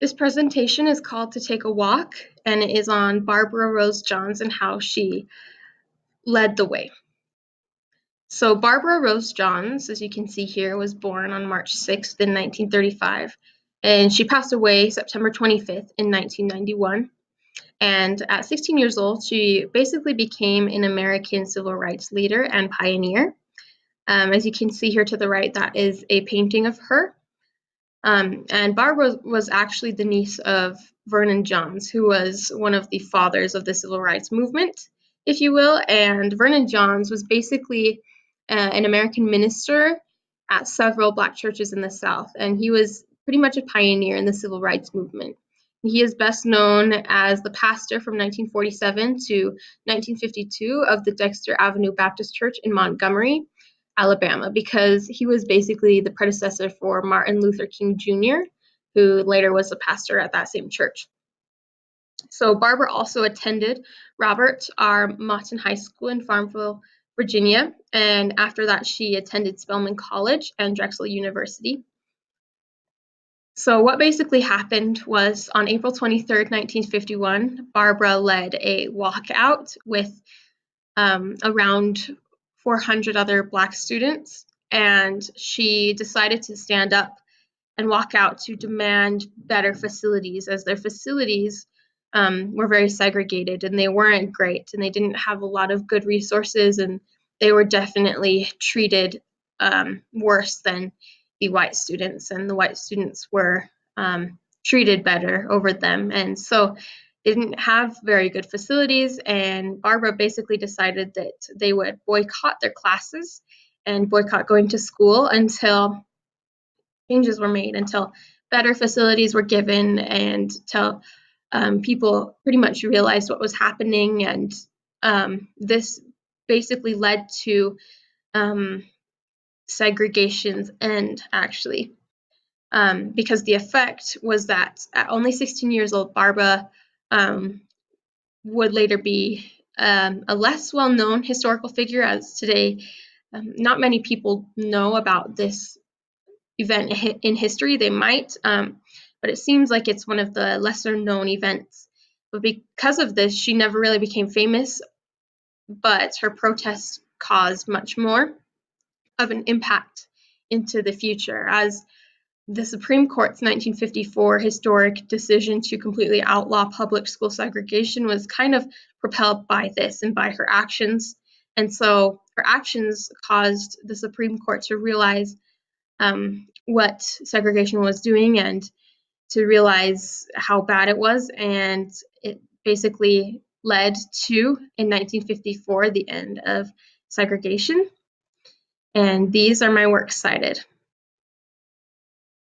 This presentation is called To Take a Walk, and it is on Barbara Rose Johns and how she led the way. So Barbara Rose Johns, as you can see here, was born on March 6th in 1935, and she passed away September 25th in 1991. And at 16 years old, she basically became an American civil rights leader and pioneer. As you can see here to the right, that is a painting of her. And Barbara was actually the niece of Vernon Johns, who was one of the fathers of the civil rights movement, if you will. And Vernon Johns was basically an American minister at several Black churches in the South, and he was pretty much a pioneer in the civil rights movement. He is best known as the pastor from 1947 to 1952 of the Dexter Avenue Baptist Church in Montgomery, Alabama, because he was basically the predecessor for Martin Luther King Jr., who later was a pastor at that same church. So Barbara also attended Robert R. Mouton High School in Farmville, Virginia, and after that she attended Spelman College and Drexel University. So what basically happened was on April 23rd, 1951, Barbara led a walkout with around 400 other Black students, and she decided to stand up and walk out to demand better facilities, as their facilities were very segregated and they weren't great, and they didn't have a lot of good resources, and they were definitely treated worse than the white students, and the white students were treated better over them. And so didn't have very good facilities, and Barbara basically decided that they would boycott their classes and boycott going to school until changes were made, until better facilities were given, and till people pretty much realized what was happening. And this basically led to segregation's end, actually. Because the effect was that at only 16 years old, Barbara would later be a less well-known historical figure, as today not many people know about this event in history. They might, but it seems like it's one of the lesser-known events. But because of this, she never really became famous, but her protests caused much more of an impact into the future, as the Supreme Court's 1954 historic decision to completely outlaw public school segregation was kind of propelled by this and by her actions. And so her actions caused the Supreme Court to realize what segregation was doing and to realize how bad it was. And it basically led to, in 1954, the end of segregation. And these are my works cited.